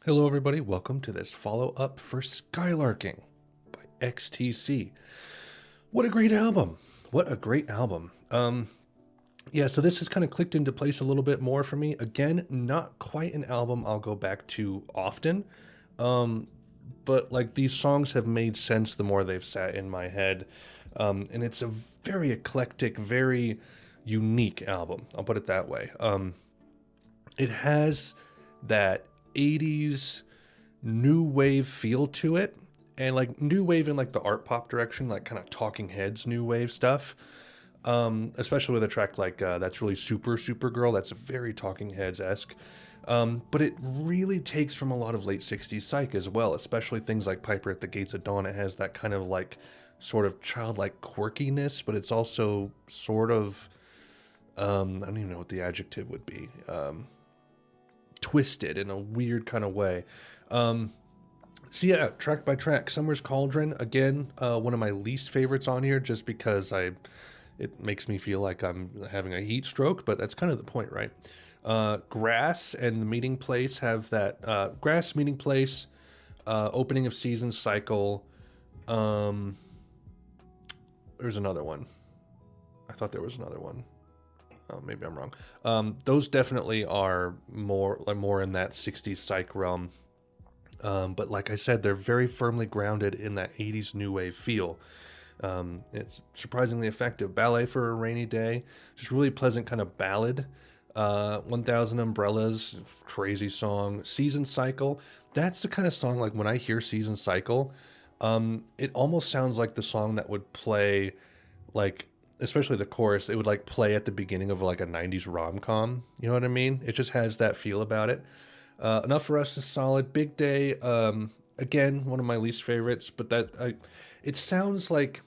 Hello everybody, welcome to this follow-up for Skylarking by XTC. What a great album. What a great album. Yeah, so this has kind of clicked into place a little bit more for me. Again, not quite an album I'll go back to often. But like these songs have made sense the more they've sat in my head. And it's a very eclectic, very unique album. I'll put it that way. It has that 80s new wave feel to it, and like new wave in like the art pop direction, like kind of Talking Heads new wave stuff, especially with a track like That's Really Super Girl. That's very Talking Heads-esque, but it really takes from a lot of late 60s psych as well, especially things like Piper at the Gates of Dawn. It has that kind of like sort of childlike quirkiness, but it's also sort of I don't even know what the adjective would be, twisted in a weird kind of way. So yeah, track by track, Summer's Cauldron, again, one of my least favorites on here, just because it makes me feel like I'm having a heat stroke, but that's kind of the point, right? Grass and the Meeting Place have that, Grass, Meeting Place, opening of season cycle. There's another one. I thought there was another one. Maybe I'm wrong. Those definitely are more in that 60s psych realm. But like I said, they're very firmly grounded in that 80s new wave feel. It's surprisingly effective. Ballet for a Rainy Day, just really pleasant kind of ballad. 1000 Umbrellas, crazy song. Season Cycle, that's the kind of song, like when I hear Season Cycle, it almost sounds like the song that would play, like, especially the chorus, it would like play at the beginning of like a 90s rom-com. You know what I mean? It just has that feel about it. Enough for Us is solid. Big Day, again, one of my least favorites, but it sounds like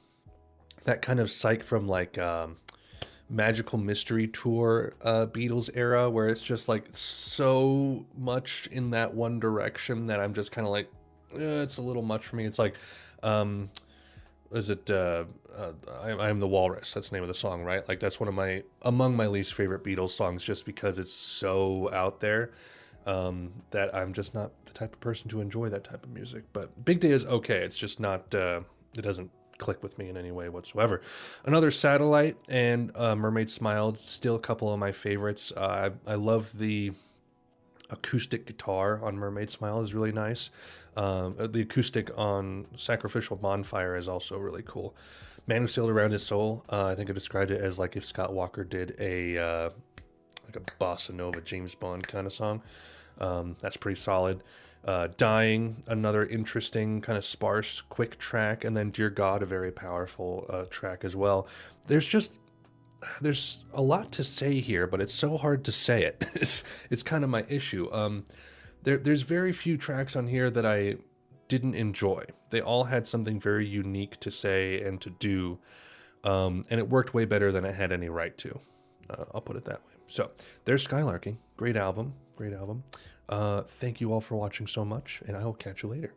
that kind of psych from like Magical Mystery Tour Beatles era, where it's just like so much in that one direction that I'm just kind of like, it's a little much for me. It's like, is it I Am the Walrus? That's the name of the song, right? Like that's among my least favorite Beatles songs, just because it's so out there, that I'm just not the type of person to enjoy that type of music. But Big Day is okay. It's just not, it doesn't click with me in any way whatsoever. Another Satellite and Mermaid Smiled, still a couple of my favorites. I love the acoustic guitar on Mermaid Smile is really nice. The acoustic on Sacrificial Bonfire is also really cool. Man Who Sailed Around His Soul, I think I described it as like if Scott Walker did a like a bossa nova James Bond kind of song. That's pretty solid. Dying, another interesting kind of sparse quick track, and then Dear God, a very powerful track as well. There's a lot to say here, but it's so hard to say it. It's kind of my issue. There's very few tracks on here that I didn't enjoy. They all had something very unique to say and to do, and it worked way better than it had any right to. I'll put it that way. So there's Skylarking. Great album. Great album. Thank you all for watching so much, and I will catch you later.